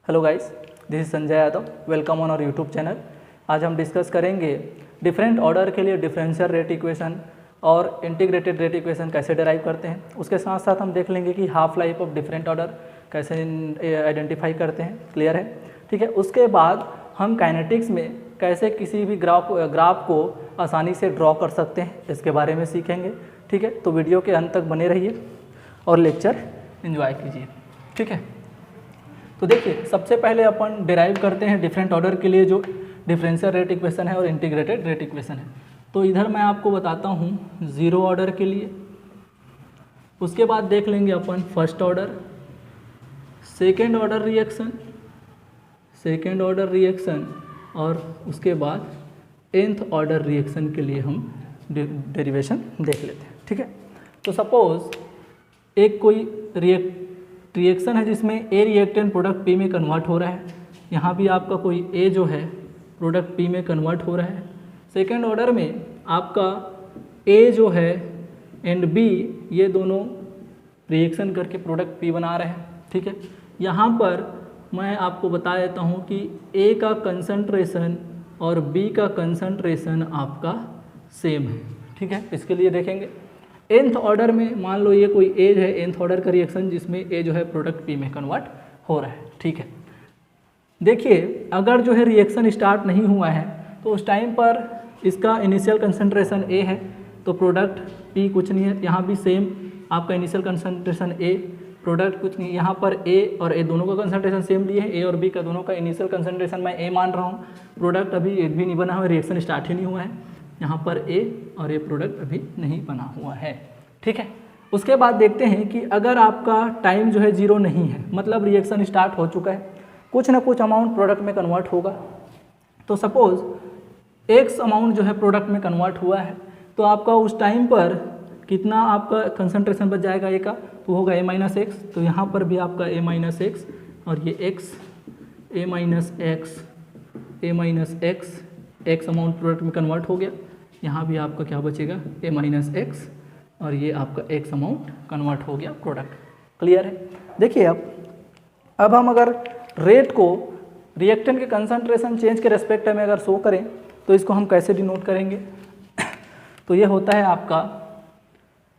Hello guys, this is Sanjay Yadav. Welcome on our YouTube channel. आज हम discuss करेंगे different order के लिए डिफरेंशियल रेट इक्वेशन और इंटीग्रेटेड रेट इक्वेशन कैसे डिराइव करते हैं। उसके साथ साथ हम देख लेंगे कि half life of different order कैसे आइडेंटिफाई करते हैं। क्लियर है? ठीक है। उसके बाद हम काइनेटिक्स में कैसे किसी भी ग्राफ को आसानी से ड्रॉ कर सकते हैं, इसके बारे में सीखेंगे। ठीक है, तो वीडियो के अंत तक बने रहिए और लेक्चर एंजॉय कीजिए। ठीक है, तो देखिए सबसे पहले अपन डिराइव करते हैं डिफरेंट ऑर्डर के लिए जो डिफरेंशियल रेट इक्वेशन है और इंटीग्रेटेड रेट इक्वेशन है। तो इधर मैं आपको बताता हूँ ज़ीरो ऑर्डर के लिए। उसके बाद देख लेंगे अपन first order, second order reaction और उसके बाद nth ऑर्डर रिएक्शन के लिए हम डेरिवेशन देख लेते हैं। ठीक है, तो सपोज एक कोई रिएक्शन है जिसमें ए रिएक्टेंट प्रोडक्ट पी में कन्वर्ट हो रहा है। यहाँ भी आपका कोई ए जो है प्रोडक्ट पी में कन्वर्ट हो रहा है। सेकेंड ऑर्डर में आपका ए जो है एंड बी ये दोनों रिएक्शन करके प्रोडक्ट पी बना रहे हैं। ठीक है, यहाँ पर मैं आपको बता देता हूँ कि ए का कंसंट्रेशन और बी का कंसंट्रेशन आपका सेम है। ठीक है, इसके लिए देखेंगे nth ऑर्डर में मान लो ये कोई ए है nth ऑर्डर का रिएक्शन जिसमें ए जो है प्रोडक्ट पी में कन्वर्ट हो रहा है। ठीक है, देखिए अगर जो है रिएक्शन स्टार्ट नहीं हुआ है तो उस टाइम पर इसका इनिशियल कंसंट्रेशन ए है तो प्रोडक्ट पी कुछ नहीं है। यहाँ भी सेम आपका इनिशियल कंसंट्रेशन ए, प्रोडक्ट कुछ नहीं। यहाँ पर ए और ए दोनों का कंसंट्रेशन सेम लिए है, ए और बी का दोनों का इनिशियल कंसंट्रेशन मैं ए मान रहा हूँ। प्रोडक्ट अभी एक भी नहीं बना हुआ, रिएक्शन स्टार्ट ही नहीं हुआ है। यहाँ पर ए और ए प्रोडक्ट अभी नहीं बना हुआ है। ठीक है, उसके बाद देखते हैं कि अगर आपका टाइम जो है जीरो नहीं है, मतलब रिएक्शन स्टार्ट हो चुका है, कुछ ना कुछ अमाउंट प्रोडक्ट में कन्वर्ट होगा। तो सपोज एक्स अमाउंट जो है प्रोडक्ट में कन्वर्ट हुआ है तो आपका उस टाइम पर कितना आपका कंसंट्रेशन बच जाएगा ए का, तो होगा ए माइनस एक्स। तो यहाँ पर भी आपका ए माइनस एक्स और ये एक्स, ए माइनस एक्स अमाउंट प्रोडक्ट में कन्वर्ट हो गया। यहाँ भी आपका क्या बचेगा ए माइनस एक्स और ये आपका एक्स अमाउंट कन्वर्ट हो गया प्रोडक्ट। क्लियर है? देखिए अब हम अगर रेट को रिएक्टेंट के कंसंट्रेशन चेंज के रेस्पेक्ट में अगर शो करें तो इसको हम कैसे डिनोट करेंगे तो ये होता है आपका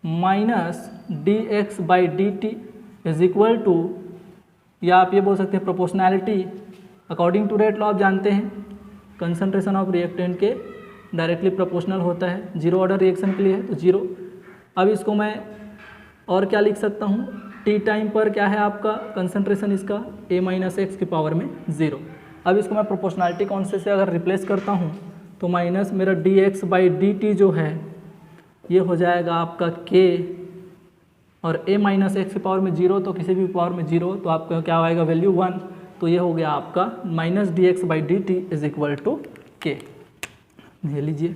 minus D X by D T is equal to, या आप ये बोल सकते हैं proportionality according to rate law. आप जानते हैं कंसंट्रेशन ऑफ रिएक्टेंट के डायरेक्टली प्रोपोर्शनल होता है। जीरो ऑर्डर रिएक्शन के लिए है तो जीरो। अब इसको मैं और क्या लिख सकता हूँ, टी टाइम पर क्या है आपका कंसंट्रेशन इसका ए माइनस एक्स की पावर में ज़ीरो। अब इसको मैं प्रोपोर्शनैलिटी कॉन्सेप्ट से अगर रिप्लेस करता हूँ तो माइनस मेरा D X by D T जो है ये हो जाएगा आपका के, और ए माइनस एक्स की पावर में जीरो तो किसी भी पावर में जीरो तो आपका क्या आएगा वैल्यू 1। तो ये हो गया आपका minus D X by D T is equal to K. ले लीजिए,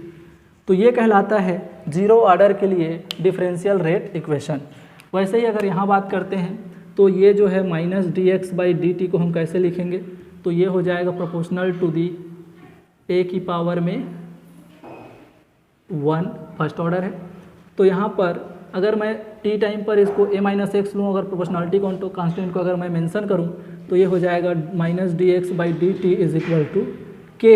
तो ये कहलाता है जीरो ऑर्डर के लिए डिफरेंशियल रेट इक्वेशन। वैसे ही अगर यहाँ बात करते हैं तो ये जो है minus D X by D T को हम कैसे लिखेंगे, तो ये हो जाएगा प्रोपोर्शनल टू दी ए की पावर में 1 फर्स्ट ऑर्डर है। तो यहाँ पर अगर मैं टी टाइम पर इसको ए माइनस एक्स लूँ, अगर प्रोपोर्शनलिटी कांस्टेंट को अगर मैं मेंशन करूँ तो ये हो जाएगा minus D X by D T is equal to K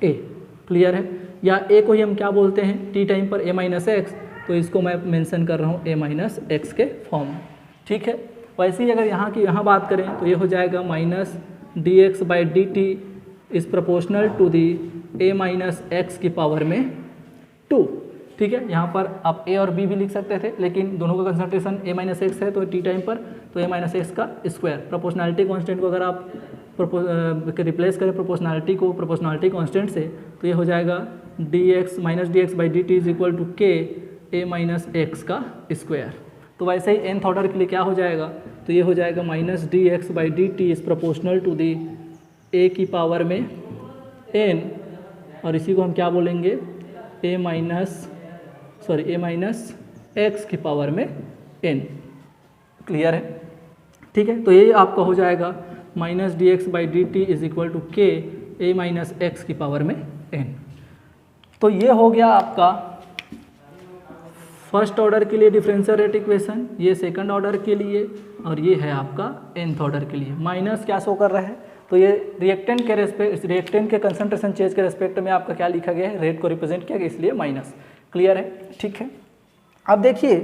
A. Clear है? या ए को ही हम क्या बोलते हैं टी टाइम पर ए माइनस एक्स, तो इसको मैं मेंशन कर रहा हूँ ए माइनस एक्स के फॉर्म में। ठीक है, वैसे ही अगर यहाँ बात करें तो ये हो जाएगा minus D X by D T is proportional to the A minus X की पावर में 2। ठीक है, यहाँ पर आप ए और बी भी लिख सकते थे लेकिन दोनों का कंसंट्रेशन ए माइनस एक्स है तो टी टाइम पर तो ए माइनस एक्स का स्क्वायर। प्रोपोर्शनैलिटी कांस्टेंट को अगर आप रिप्लेस करें प्रोपोर्शनैलिटी को प्रोपोर्शनैलिटी कांस्टेंट से तो ये हो जाएगा D X minus D X by D T is equal to K A minus X का स्क्वायर। तो वैसे ही nth ऑर्डर के लिए क्या हो जाएगा, तो ये हो जाएगा minus D X by D T is proportional to the A की पावर में n, और इसी को हम क्या बोलेंगे ए माइनस एक्स की पावर में n। क्लियर है? ठीक है, तो ये आपका हो जाएगा minus D X by D T is equal to K A minus X की पावर में n। तो ये हो गया आपका फर्स्ट ऑर्डर के लिए डिफरेंशियल रेट इक्वेशन, ये सेकंड ऑर्डर के लिए, और ये है आपका nth ऑर्डर के लिए। माइनस क्या शो कर रहा है, तो ये रिएक्टेंट के कंसंट्रेशन चेंज के रेस्पेक्ट में आपका क्या लिखा गया है, रेट को रिप्रेजेंट किया गया, इसलिए माइनस। क्लियर है, ठीक है। अब देखिए,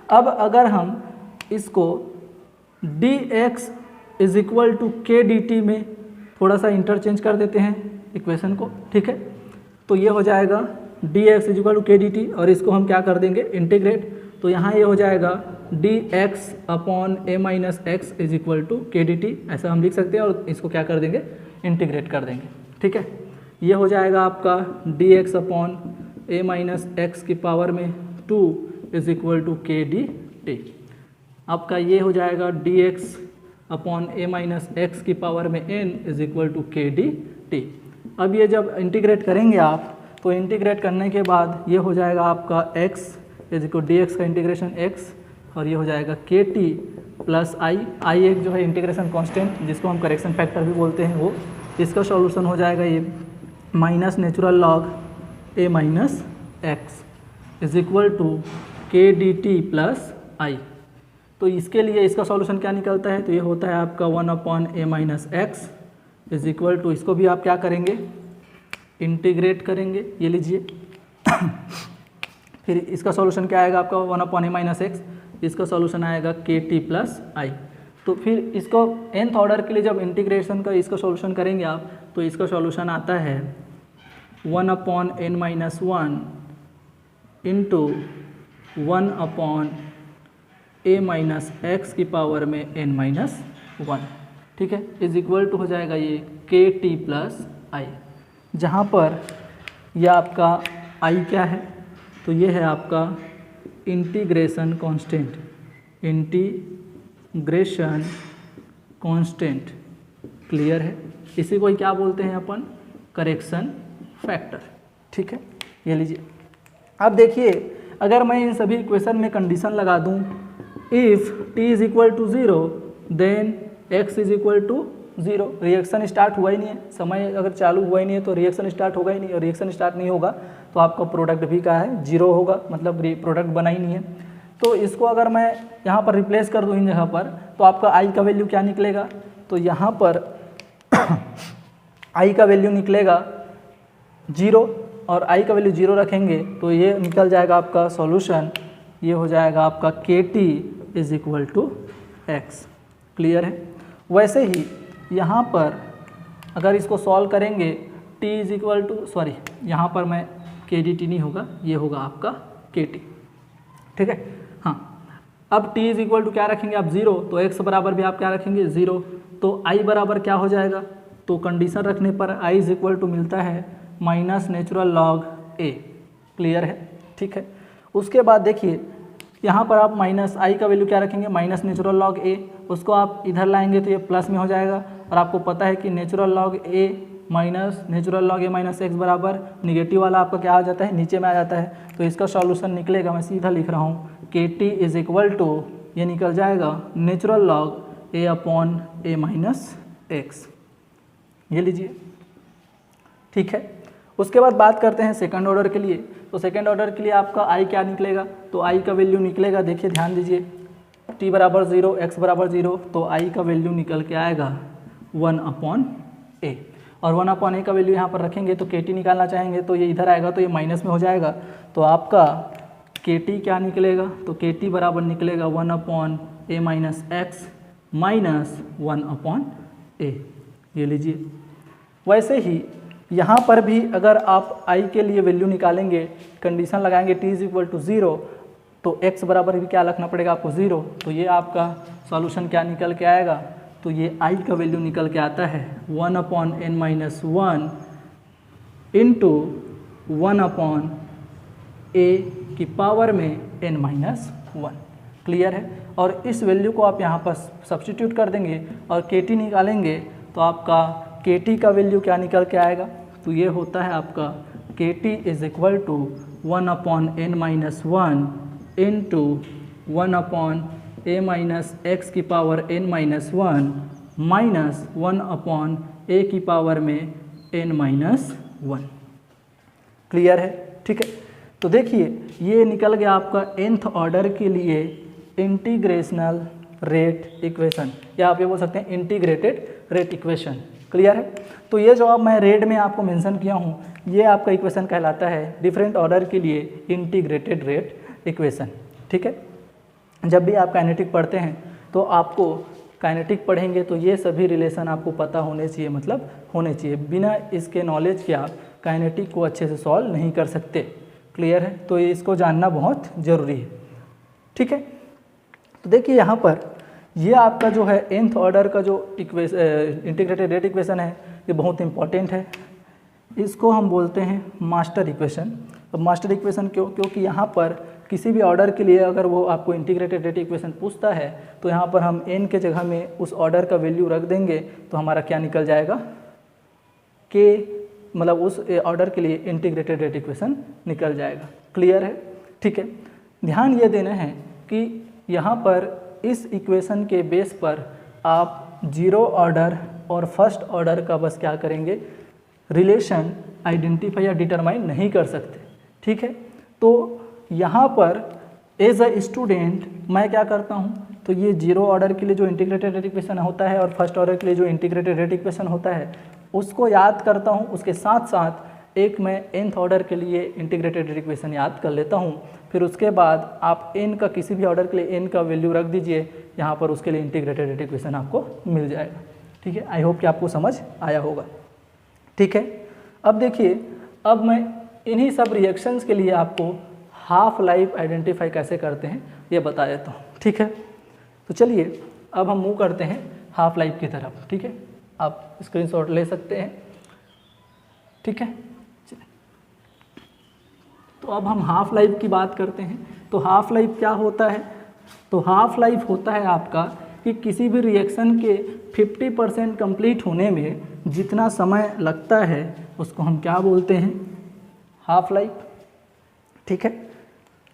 अब अगर हम इसको dx is equal to K D T में थोड़ा सा इंटरचेंज कर देते हैं इक्वेशन को, ठीक है, तो ये हो जाएगा dx is equal to K D T, और इसको हम क्या कर देंगे इंटीग्रेट, तो यहाँ ये हो जाएगा dx upon a minus X is equal to K D T, ऐसा हम लिख सकते हैं, और इसको क्या कर देंगे इंटीग्रेट कर देंगे, ठीक है। ये हो जाएगा आपका dx upon a minus X की पावर में 2 is equal to K D T. आपका ये हो जाएगा dx upon a minus X की पावर में n is equal to K D T. अब ये जब इंटीग्रेट करेंगे आप, तो इंटीग्रेट करने के बाद ये हो जाएगा आपका x इज इक्वल dx का इंटीग्रेशन x, और ये हो जाएगा के टी प्लस आई एक जो है इंटीग्रेशन कांस्टेंट जिसको हम करेक्शन फैक्टर भी बोलते हैं, वो इसका सॉल्यूशन हो जाएगा ये minus natural log a minus X is equal to K D T plus I. तो इसके लिए इसका सॉल्यूशन क्या निकलता है, तो ये होता है आपका 1 upon a minus X is equal to, इसको भी आप क्या करेंगे इंटीग्रेट करेंगे, ये लीजिए फिर इसका सॉल्यूशन क्या आएगा आपका 1 अपॉन a माइनस एक्स, इसका सॉल्यूशन आएगा के टी प्लस आई। तो फिर इसको nth ऑर्डर के लिए जब इंटीग्रेशन का इसका सॉल्यूशन करेंगे आप, तो इसका सॉल्यूशन आता है 1 upon n minus one into 1 upon a minus X की पावर में n माइनस वन, ठीक है, इज इक्वल टू हो जाएगा ये के टी प्लस आई, जहाँ पर यह आपका i क्या है, तो ये है आपका integration constant, integration constant. Clear है, इसी को क्या बोलते हैं अपन करेक्शन फैक्टर, ठीक है। ये लीजिए, अब देखिए अगर मैं इन सभी इक्वेशन में कंडीशन लगा दूं, if t is equal to 0 then x is equal to 0, reaction start हुआ ही नहीं है, समय अगर चालू हुआ ही नहीं है तो रिएक्शन स्टार्ट होगा ही नहीं, और रिएक्शन स्टार्ट नहीं होगा तो आपका प्रोडक्ट भी क्या है 0 होगा, मतलब प्रोडक्ट बना ही नहीं है। तो इसको अगर मैं यहाँ पर रिप्लेस कर दूँ इन जगह पर, तो आपका i का वैल्यू क्या निकलेगा, तो यहाँ पर i का वैल्यू निकलेगा 0, और i का वैल्यू 0 रखेंगे तो ये निकल जाएगा आपका सॉल्यूशन, ये हो जाएगा आपका K T is equal to X. Clear है। वैसे ही यहाँ पर अगर इसको सॉल्व करेंगे t is equal to, sorry यहाँ पर मैं के डी टी नहीं होगा, ये होगा आपका के टी, ठीक है। हाँ, अब t इज इक्वल टू क्या रखेंगे आप 0, तो x बराबर भी आप क्या रखेंगे 0, तो i बराबर क्या हो जाएगा, तो कंडीशन रखने पर i इज इक्वल टू मिलता है minus natural log a। Clear है, ठीक है। उसके बाद देखिए यहाँ पर आप माइनस i का वैल्यू क्या रखेंगे माइनस नेचुरल लॉग a, उसको आप इधर लाएंगे तो ये प्लस में हो जाएगा, और आपको पता है कि natural log a minus natural log a minus x बराबर निगेटिव वाला आपका क्या आ जाता है नीचे में आ जाता है, तो इसका सॉल्यूशन निकलेगा, मैं सीधा लिख रहा हूँ के टी इज इक्वल टू, ये निकल जाएगा natural log a upon a minus x. ये लीजिए, ठीक है। उसके बाद बात करते हैं सेकंड ऑर्डर के लिए, तो सेकंड ऑर्डर के लिए आपका i क्या निकलेगा, तो i का वैल्यू निकलेगा, देखिए ध्यान दीजिए, t बराबर 0 x बराबर 0, तो i का वैल्यू निकल के आएगा 1 अपॉन a, और 1 अपॉन a का वैल्यू यहाँ पर रखेंगे तो kt निकालना चाहेंगे तो ये इधर आएगा तो ये माइनस में हो जाएगा, तो आपका kt क्या निकलेगा, तो kt बराबर निकलेगा 1 upon a minus x minus 1 upon a। ये लीजिए, वैसे ही यहाँ पर भी अगर आप i के लिए वैल्यू निकालेंगे, कंडीशन लगाएंगे t इज इक्वल टू 0, तो x बराबर भी क्या रखना पड़ेगा आपको 0, तो ये आपका सॉल्यूशन क्या निकल के आएगा, तो ये i का वैल्यू निकल के आता है 1 upon n minus one into 1 upon a की पावर में n माइनस वन। क्लियर है, और इस वैल्यू को आप यहाँ पर सब्स्टिट्यूट कर देंगे और kt निकालेंगे तो आपका kt का वैल्यू क्या निकल के आएगा, तो ये होता है आपका kt is equal to 1 upon n minus one into 1 upon a minus X की power n minus one minus 1 upon a की पावर में n माइनस वन। क्लियर है, ठीक है। तो देखिए ये निकल गया आपका nth ऑर्डर के लिए इंटीग्रेशनल रेट इक्वेशन, या आप ये बोल सकते हैं इंटीग्रेटेड रेट इक्वेशन। क्लियर है? तो ये जो अब मैं रेड में आपको मेंशन किया हूँ, ये आपका इक्वेशन कहलाता है डिफरेंट ऑर्डर के लिए इंटीग्रेटेड रेट इक्वेशन। ठीक है? जब भी आप काइनेटिक पढ़ते हैं तो आपको काइनेटिक पढ़ेंगे तो ये सभी रिलेशन आपको पता होने चाहिए, मतलब होने चाहिए। बिना इसके नॉलेज के आप काइनेटिक को अच्छे से सॉल्व नहीं कर सकते। क्लियर है? तो इसको जानना बहुत ज़रूरी है। ठीक है? तो देखिए यहाँ पर ये आपका जो है nth ऑर्डर का जो इंटीग्रेटेड रेट इक्वेशन है, ये बहुत इंपॉर्टेंट है। इसको हम बोलते हैं मास्टर इक्वेशन। अब मास्टर इक्वेशन क्योंकि यहाँ पर किसी भी ऑर्डर के लिए अगर वो आपको इंटीग्रेटेड रेट इक्वेशन पूछता है तो यहाँ पर हम n के जगह में उस ऑर्डर का वैल्यू रख देंगे तो हमारा क्या निकल जाएगा, k, मतलब उस ऑर्डर के लिए इंटीग्रेटेड रेट इक्वेशन निकल जाएगा। क्लियर है? ठीक है? ध्यान ये देना है कि यहाँ पर इस इक्वेशन के बेस पर आप जीरो ऑर्डर और फर्स्ट ऑर्डर का बस क्या करेंगे, रिलेशन आइडेंटिफाई या डिटरमाइन नहीं कर सकते। ठीक है? तो यहाँ पर एज अ स्टूडेंट मैं क्या करता हूँ, तो ये जीरो ऑर्डर के लिए जो इंटीग्रेटेड रेट इक्वेशन होता है और फर्स्ट ऑर्डर के लिए जो इंटीग्रेटेड रेट इक्वेशन होता है उसको याद करता हूँ। उसके साथ साथ एक मैं nth ऑर्डर के लिए इंटीग्रेटेड रेट इक्वेशन याद कर लेता हूँ। फिर उसके बाद आप n का किसी भी ऑर्डर के लिए n का वैल्यू रख दीजिए यहाँ पर, उसके लिए इंटीग्रेटेड रेट इक्वेशन आपको मिल जाएगा। ठीक है? आई होप कि आपको समझ आया होगा। ठीक है? अब देखिए, अब मैं इन्हीं सब रिएक्शंस के लिए आपको हाफ लाइफ आइडेंटिफाई कैसे करते हैं ये बता देता हूँ। ठीक है? तो चलिए अब हम मूव करते हैं हाफ लाइफ की तरफ। ठीक है? आप स्क्रीनशॉट ले सकते हैं। ठीक है? तो अब हम हाफ लाइफ की बात करते हैं। तो हाफ लाइफ क्या होता है? तो हाफ लाइफ होता है आपका कि किसी भी रिएक्शन के 50% कंप्लीट होने में जितना समय लगता है उसको हम क्या बोलते हैं, हाफ लाइफ। ठीक है?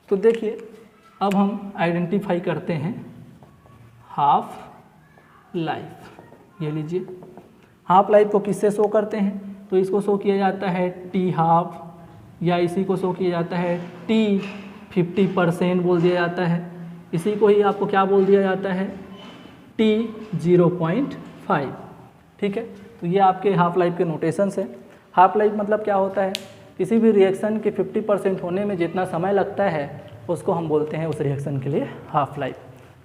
तो देखिए अब हम आइडेंटिफाई करते हैं हाफ लाइफ। ये लीजिए, हाफ लाइफ को किससे शो करते हैं, तो इसको शो किया जाता है टी हाफ, या इसी को शो किया जाता है टी 50% बोल दिया जाता है। इसी को ही आपको क्या बोल दिया जाता है, टी 0.5। ठीक है? तो ये आपके हाफ लाइफ के नोटेशंस हैं। हाफ लाइफ मतलब क्या होता है, किसी भी रिएक्शन के 50% होने में जितना समय लगता है उसको हम बोलते हैं उस रिएक्शन के लिए हाफ लाइफ।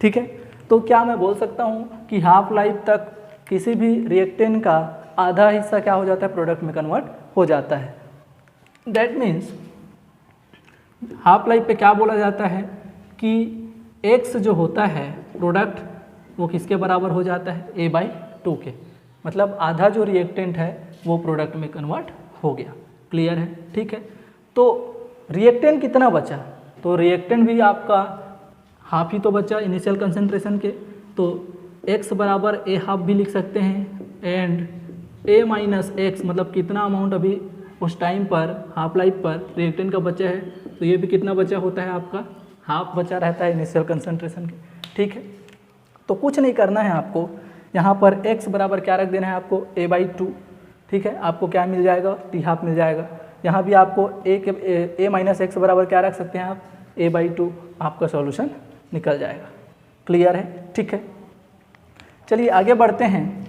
ठीक है? तो क्या मैं बोल सकता हूँ कि हाफ लाइफ तक किसी भी रिएक्टेंट का आधा हिस्सा क्या हो जाता है, प्रोडक्ट में कन्वर्ट हो जाता है। दैट मीन्स हाफ लाइफ पे क्या बोला जाता है कि x जो होता है प्रोडक्ट वो किसके बराबर हो जाता है, a/2 के। मतलब आधा जो रिएक्टेंट है वो प्रोडक्ट में कन्वर्ट हो गया। क्लियर है? ठीक है? तो रिएक्टेंट कितना बचा, तो रिएक्टेंट भी आपका हाफ ही तो बचा इनिशियल कंसंट्रेशन के, तो x बराबर a हाफ भी लिख सकते हैं एंड a-x मतलब कितना अमाउंट अभी उस टाइम पर हाफ लाइफ पर रिएक्टेंट का बचा है, तो ये भी कितना बचा होता है आपका, हाफ बचा रहता है इनिशियल कंसंट्रेशन के। ठीक है? तो कुछ नहीं करना है आपको, यहाँ पर x बराबर क्या रख देना है आपको, a/2। ठीक है? आपको क्या मिल जाएगा, टी हाफ मिल जाएगा। यहाँ भी आपको a-x बराबर क्या रख सकते हैं आप, a/2। आपका सॉल्यूशन निकल जाएगा। क्लियर है? ठीक है? चलिए आगे बढ़ते हैं।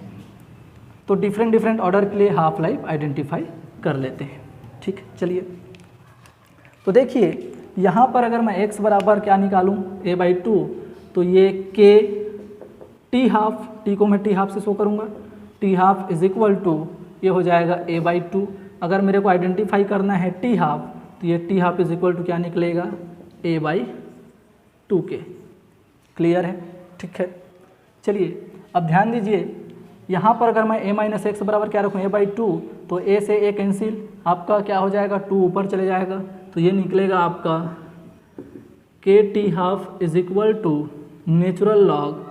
तो डिफरेंट ऑर्डर के लिए हाफ लाइफ आइडेंटिफाई कर लेते हैं। ठीक है? चलिए तो देखिए यहाँ पर अगर मैं x बराबर क्या निकालूँ, a/2, तो ये k टी हाफ, टी को मैं टी हाफ से शो करूँगा, T half is equal to ये हो जाएगा a/2। अगर मेरे को आइडेंटिफाई करना है टी हाफ, तो ये T half is equal to क्या निकलेगा, a/2 के। क्लियर है? ठीक है? चलिए अब ध्यान दीजिए, यहाँ पर अगर मैं a-x बराबर क्या रखूँ, a/2, तो a से a कैंसिल, आपका क्या हो जाएगा, 2 ऊपर चले जाएगा, तो ये निकलेगा आपका k T half is equal to natural log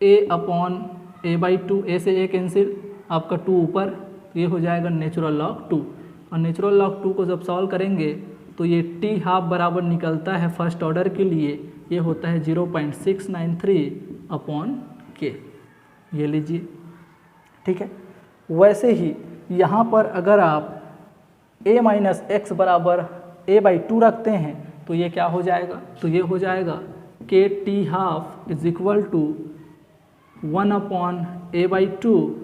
a/a/2, a से a कैंसिल, आपका 2 ऊपर, तो ये हो जाएगा नेचुरल लॉग 2। और नेचुरल लॉग 2 को जब सॉल्व करेंगे तो ये टी हाफ बराबर निकलता है फर्स्ट ऑर्डर के लिए, ये होता है 0.693/k। ये लीजिए। ठीक है? वैसे ही यहाँ पर अगर आप a-x बराबर a/2 रखते हैं तो ये क्या हो जाएगा, तो ये हो जाएगा k/2 is equal to 1/a/2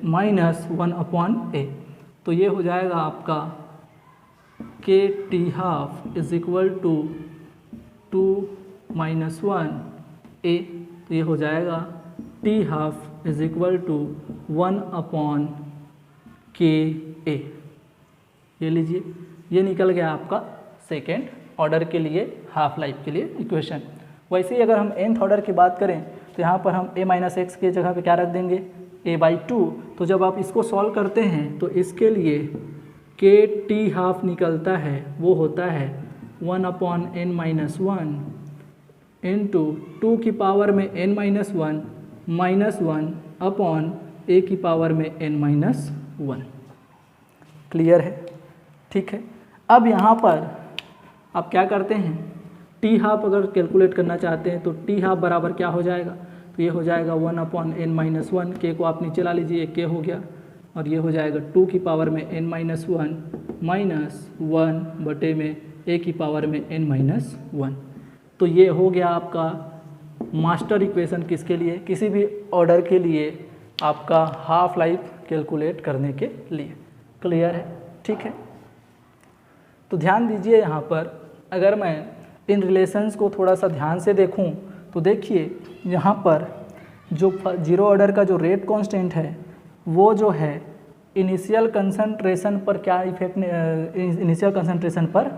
minus 1/a। तो ये हो जाएगा आपका k/2 is equal to 2 minus 1a। तो ये हो जाएगा t/2 is equal to 1/ka। ये लीजिए, ये निकल गया आपका सेकेंड ऑर्डर के लिए हाफ लाइफ के लिए इक्वेशन। वैसे ही अगर हम nth ऑर्डर की बात करें तो यहाँ पर हम a-x के जगह पे क्या रख देंगे, a/2। तो जब आप इसको सॉल्व करते हैं तो इसके लिए k/2 निकलता है, वो होता है 1/n-1 इंटू 2 की पावर में n-1 माइनस 1 अपॉन a की पावर में n-1। क्लियर है, ठीक है। अब यहाँ पर आप क्या करते हैं, t/2 अगर कैलकुलेट करना चाहते हैं तो t/2 बराबर क्या हो जाएगा, तो ये हो जाएगा 1/n-1, k को आप नीचे ला लीजिए, k हो गया, और ये हो जाएगा 2 की पावर में n-1 माइनस 1 बटे में a की पावर में n-1। तो ये हो गया आपका मास्टर इक्वेशन किसके लिए, किसी भी ऑर्डर के लिए आपका हाफ लाइफ कैलकुलेट करने के लिए। क्लियर है, ठीक है। तो ध्यान दीजिए यहाँ पर, अगर मैं इन रिलेशंस को थोड़ा सा ध्यान से देखूँ तो देखिए यहाँ पर जो जीरो ऑर्डर का जो रेट कांस्टेंट है वो जो है इनिशियल कंसंट्रेशन पर क्या इफेक्ट, इनिशियल कंसंट्रेशन पर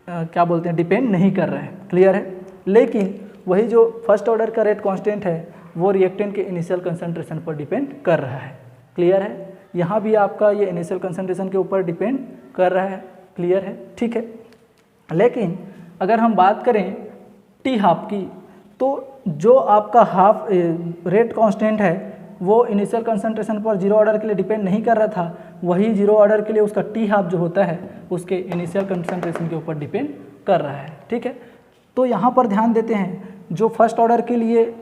क्या बोलते हैं, डिपेंड नहीं कर रहा है। क्लियर है। लेकिन वही जो फर्स्ट ऑर्डर का रेट कांस्टेंट है वो रिएक्टेंट के इनिशियल कंसंट्रेशन पर डिपेंड कर रहा है। क्लियर है। यहाँ भी आपका ये इनिशियल कंसंट्रेशन के ऊपर डिपेंड कर रहा है। क्लियर है, ठीक है। लेकिन अगर हम बात करें t/2 की, तो जो आपका हाफ रेट कांस्टेंट है वो इनिशियल कंसंट्रेशन पर जीरो ऑर्डर के लिए डिपेंड नहीं कर रहा था, वही जीरो ऑर्डर के लिए उसका t/2 जो होता है उसके इनिशियल कंसंट्रेशन के ऊपर डिपेंड कर रहा है। ठीक है। तो यहाँ पर ध्यान देते हैं, जो फर्स्ट ऑर्डर के लिए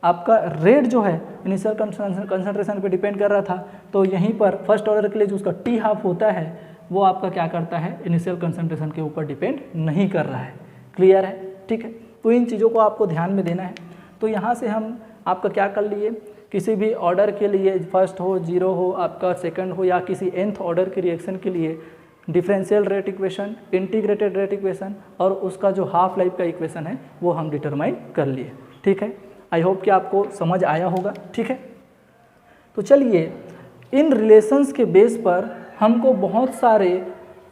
आपका रेट जो है इनिशियल कंसंट्रेशन पे डिपेंड कर रहा था, तो यहीं पर फर्स्ट ऑर्डर के लिए जो उसका t/2 होता है वो आपका क्या करता है, इनिशियल कंसंट्रेशन के ऊपर डिपेंड नहीं कर रहा है। क्लियर है, ठीक है। तो इन चीज़ों को आपको ध्यान में देना है। तो यहाँ से हम आपका क्या कर लिए, किसी भी ऑर्डर के लिए फर्स्ट हो, जीरो हो, आपका सेकंड हो, या किसी nth ऑर्डर के रिएक्शन के लिए differential rate equation, integrated rate equation और उसका जो हाफ लाइफ का इक्वेशन है वो हम डिटरमाइन कर लिए। ठीक है। आई होप कि आपको समझ आया होगा। ठीक है। तो चलिए, इन रिलेशंस के बेस पर हमको बहुत सारे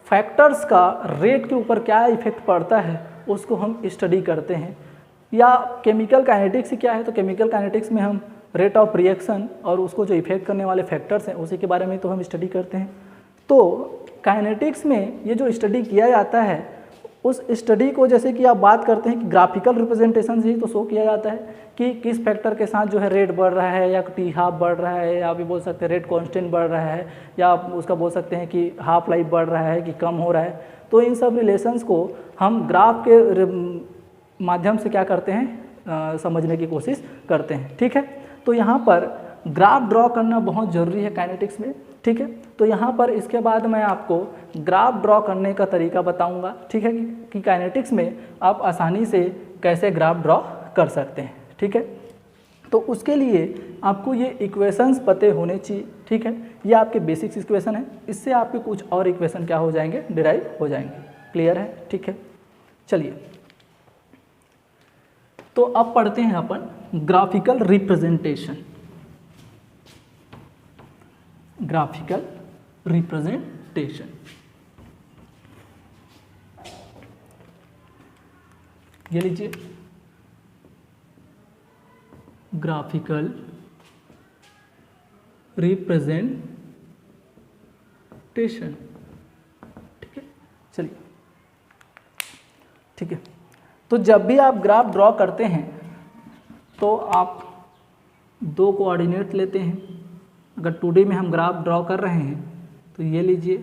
फैक्टर्स का रेट के ऊपर क्या इफेक्ट पड़ता है उसको हम स्टडी करते हैं। या केमिकल काइनेटिक्स क्या है, तो केमिकल काइनेटिक्स में हम रेट ऑफ रिएक्शन और उसको जो इफेक्ट करने वाले फैक्टर्स हैं उसी के बारे में तो हम स्टडी करते हैं। तो काइनेटिक्स में ये जो स्टडी किया जाता है उस स्टडी को, जैसे कि आप बात करते हैं कि ग्राफिकल रिप्रेजेंटेशन से ही तो शो किया जाता है कि किस फैक्टर के साथ जो है रेट बढ़ रहा है या t/2 बढ़ रहा है, या भी बोल सकते हैं रेट कांस्टेंट बढ़ रहा है, या आप उसका बोल सकते हैं कि हाफ लाइफ बढ़ रहा है कि कम हो रहा है। तो इन सब रिलेशंस को हम ग्राफ के माध्यम से क्या करते हैं, समझने की कोशिश करते हैं। ठीक है। तो यहाँ पर ग्राफ ड्रॉ करना बहुत ज़रूरी है काइनेटिक्स में। ठीक है। तो यहाँ पर इसके बाद मैं आपको ग्राफ ड्रॉ करने का तरीका बताऊंगा। ठीक है, कि काइनेटिक्स में आप आसानी से कैसे ग्राफ ड्रॉ कर सकते हैं। ठीक है। तो उसके लिए आपको ये इक्वेशंस पते होने चाहिए। ठीक है। ये आपके बेसिक्स इक्वेशन है, इससे आपके कुछ और इक्वेशन क्या हो जाएंगे, डिराइव हो जाएंगे। क्लियर है, ठीक है। चलिए, तो अब पढ़ते हैं अपन ग्राफिकल रिप्रेजेंटेशन। ग्राफिकल रिप्रेजेंटेशन, ये लीजिए, ग्राफिकल रिप्रेजेंटेशन। ठीक है। चलिए, ठीक है। तो जब भी आप ग्राफ ड्रॉ करते हैं तो आप दो कोऑर्डिनेट लेते हैं। अगर 2D में हम ग्राफ ड्रॉ कर रहे हैं तो ये लीजिए,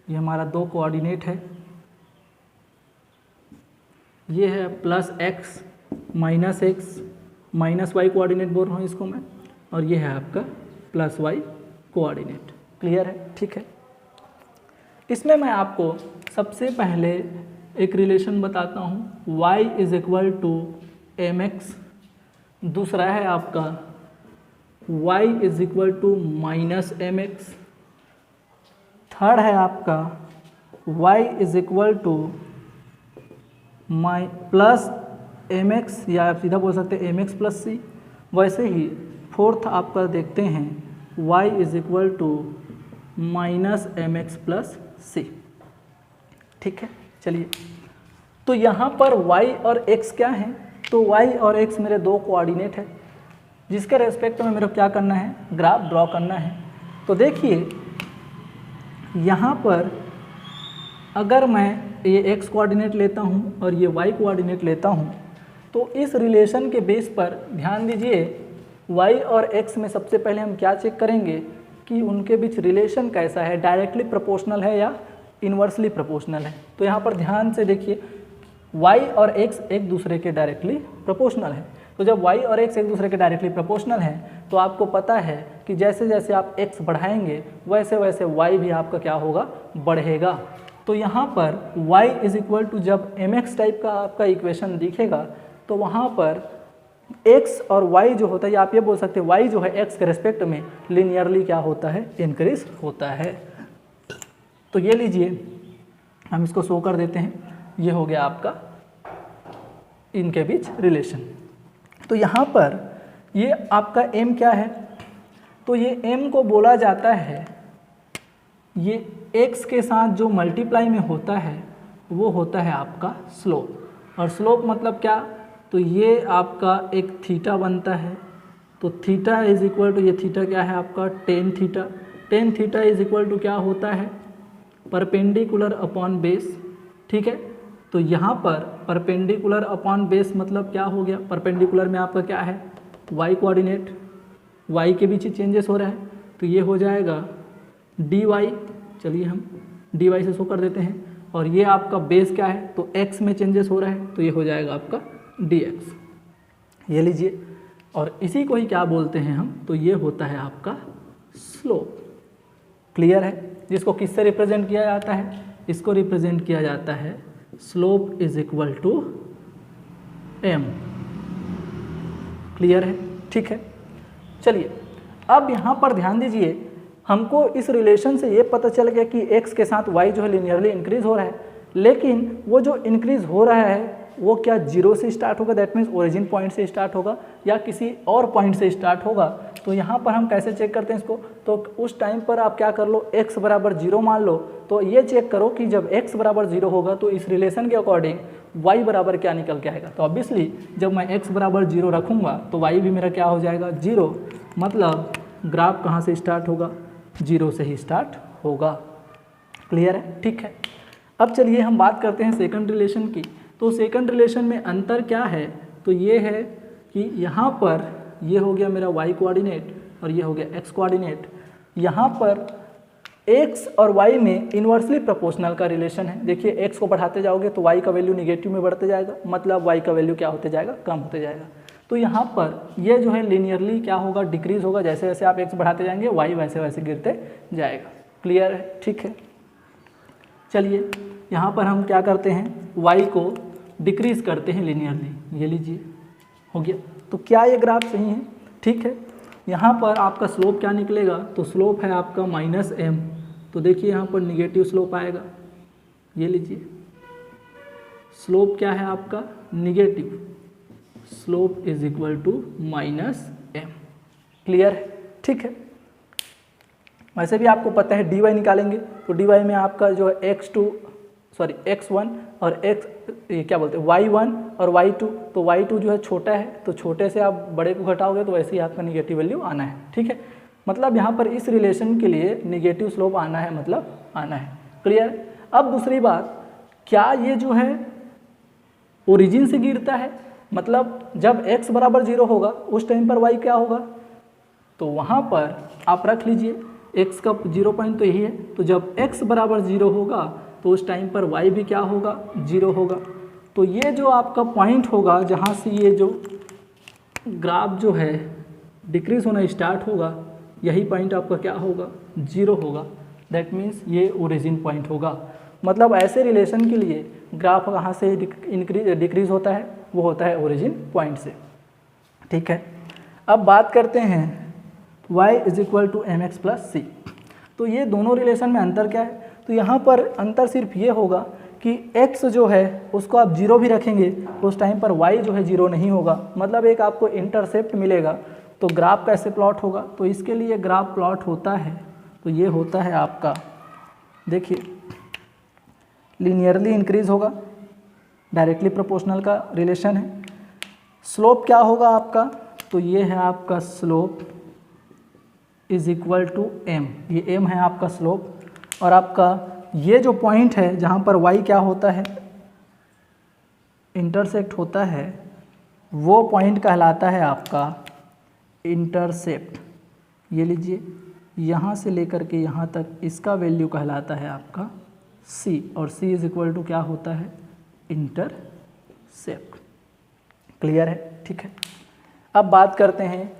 ये हमारा दो कोऑर्डिनेट है। ये है +x -x -y कोऑर्डिनेट बोल रहा हूँ इसको मैं, और ये है आपका +y कोऑर्डिनेट। क्लियर है, ठीक है। इसमें मैं आपको सबसे पहले एक रिलेशन बताता हूँ, y is equal to M X, दूसरा है आपका y is equal to minus M X, third है आपका y is equal to plus M X, या आप सीधा बोल सकते हैं एम एक्स प्लस सी। वैसे ही फोर्थ आपका देखते हैं y is equal to minus M X plus C. ठीक है, चलिए तो यहाँ पर y और x क्या है, तो y और x मेरे दो कोऑर्डिनेट है जिसके रेस्पेक्ट में मेरे को क्या करना है, ग्राफ ड्रॉ करना है। तो देखिए यहाँ पर अगर मैं ये x कोऑर्डिनेट लेता हूँ और ये y कोऑर्डिनेट लेता हूँ, तो इस रिलेशन के बेस पर ध्यान दीजिए y और x में सबसे पहले हम क्या चेक करेंगे कि उनके बीच रिलेशन कैसा है, डायरेक्टली प्रोपोर्शनल है या इन्वर्सली प्रोपोर्शनल है। तो यहाँ पर ध्यान से देखिए y और x एक दूसरे के डायरेक्टली प्रोपोर्शनल है। तो जब y और x एक दूसरे के डायरेक्टली प्रोपोर्शनल है तो आपको पता है कि जैसे जैसे आप x बढ़ाएंगे वैसे वैसे y भी आपका क्या होगा, बढ़ेगा। तो यहाँ पर y इज इक्वल टू जब mx टाइप का आपका इक्वेशन दिखेगा तो वहाँ पर x और y जो होता है, या आप ये बोल सकते हैं y जो है x के रेस्पेक्ट में लिनियरली क्या होता है, इंक्रीज होता है। तो ये लीजिए हम इसको शो कर देते हैं, ये हो गया आपका इनके बीच रिलेशन। तो यहाँ पर ये आपका m क्या है, तो ये m को बोला जाता है, ये x के साथ जो मल्टीप्लाई में होता है वो होता है आपका स्लोप। और स्लोप मतलब क्या, तो ये आपका एक थीटा बनता है। तो थीटा इज इक्वल टू, ये थीटा क्या है आपका, tan theta. Tan theta is equal to क्या होता है, परपेंडिकुलर अपॉन बेस। ठीक है, तो यहाँ पर परपेंडिकुलर अपॉन बेस मतलब क्या हो गया, परपेंडिकुलर में आपका क्या है, y कोऑर्डिनेट, y के बीच ही चेंजेस हो रहा है तो ये हो जाएगा dy। चलिए हम dy से शो कर देते हैं। और ये आपका बेस क्या है, तो x में चेंजेस हो रहा है तो ये हो जाएगा आपका dx। ये लीजिए, और इसी को ही क्या बोलते हैं हम, तो ये होता है आपका स्लोप। क्लियर है, जिसको किससे रिप्रेजेंट किया जाता है, इसको रिप्रेजेंट किया जाता है slope is equal to m। Clear है, ठीक है। चलिए अब यहाँ पर ध्यान दीजिए, हमको इस रिलेशन से ये पता चल गया कि x के साथ y जो है लिनियरली इंक्रीज हो रहा है, लेकिन वो जो इंक्रीज हो रहा है वो क्या जीरो से स्टार्ट होगा, दैट मीन्स ओरिजिन पॉइंट से स्टार्ट होगा, या किसी और पॉइंट से स्टार्ट होगा। तो यहाँ पर हम कैसे चेक करते हैं इसको, तो उस टाइम पर आप क्या कर लो, x बराबर 0 मान लो। तो ये चेक करो कि जब x बराबर 0 होगा तो इस रिलेशन के अकॉर्डिंग y बराबर क्या निकल के आएगा। तो ऑब्वियसली जब मैं x बराबर 0 रखूँगा तो y भी मेरा क्या हो जाएगा, 0। मतलब ग्राफ कहाँ से स्टार्ट होगा, 0 से ही स्टार्ट होगा। क्लियर है, ठीक है। अब चलिए हम बात करते हैं सेकंड रिलेशन की। तो सेकंड रिलेशन में अंतर क्या है, तो ये है कि यहाँ पर ये हो गया मेरा y कोऑर्डिनेट और ये हो गया x कोऑर्डिनेट। यहाँ पर x और y में इन्वर्सली प्रोपोर्शनल का रिलेशन है। देखिए x को बढ़ाते जाओगे तो y का वैल्यू निगेटिव में बढ़ते जाएगा, मतलब y का वैल्यू क्या होते जाएगा, कम होते जाएगा। तो यहाँ पर ये जो है लिनियरली क्या होगा, डिक्रीज होगा। जैसे जैसे आप x बढ़ाते जाएंगे y वैसे वैसे गिरते जाएगा। क्लियर है, ठीक है। चलिए यहाँ पर हम क्या करते हैं, y को डिक्रीज करते हैं लिनियरली। ये लीजिए हो गया। तो क्या ये ग्राफ सही है, ठीक है। यहाँ पर आपका स्लोप क्या निकलेगा, तो स्लोप है आपका -m। तो देखिए यहाँ पर निगेटिव स्लोप आएगा। ये लीजिए स्लोप क्या है आपका, negative. Slope is equal to -m। Clear है, ठीक है। वैसे भी आपको पता है dy निकालेंगे तो dy में आपका जो है x1 और क्या बोलते हैं y1 और y2। तो y2 जो है छोटा है, तो छोटे से आप बड़े को घटाओगे तो वैसे ही आपका निगेटिव वैल्यू आना है, ठीक है। मतलब यहाँ पर इस रिलेशन के लिए निगेटिव स्लोप आना है, मतलब आना है। क्लियर। अब दूसरी बात, क्या ये जो है ओरिजिन से गिरता है, मतलब जब x बराबर 0 होगा उस टाइम पर y क्या होगा, तो वहाँ पर आप रख लीजिए x का 0 पॉइंट तो यही है। तो जब x बराबर 0 होगा तो उस टाइम पर y भी क्या होगा, 0 होगा। तो ये जो आपका पॉइंट होगा जहाँ से ये जो ग्राफ जो है डिक्रीज होना स्टार्ट होगा, यही पॉइंट आपका क्या होगा, 0 होगा। दैट मीन्स ये ओरिजिन पॉइंट होगा। मतलब ऐसे रिलेशन के लिए ग्राफ कहाँ से डिक्रीज होता है, वो होता है ओरिजिन पॉइंट से। ठीक है, अब बात करते हैं y is equal to M X plus C. तो ये दोनों रिलेशन में अंतर क्या है, तो यहाँ पर अंतर सिर्फ ये होगा कि x जो है उसको आप 0 भी रखेंगे तो उस टाइम पर y जो है 0 नहीं होगा, मतलब एक आपको इंटरसेप्ट मिलेगा। तो ग्राफ कैसे प्लॉट होगा, तो इसके लिए ग्राफ प्लॉट होता है तो ये होता है आपका, देखिए लीनियरली इंक्रीज होगा, डायरेक्टली प्रोपोर्शनल का रिलेशन है। स्लोप क्या होगा आपका, तो ये है आपका slope is equal to M, ये एम है आपका स्लोप। और आपका ये जो पॉइंट है जहाँ पर y क्या होता है, इंटरसेक्ट होता है, वो पॉइंट कहलाता है आपका इंटरसेप्ट। ये लीजिए यहाँ से लेकर के यहाँ तक इसका वैल्यू कहलाता है आपका c, और c इज इक्वल टू क्या होता है, इंटरसेप्ट। क्लियर है, ठीक है। अब बात करते हैं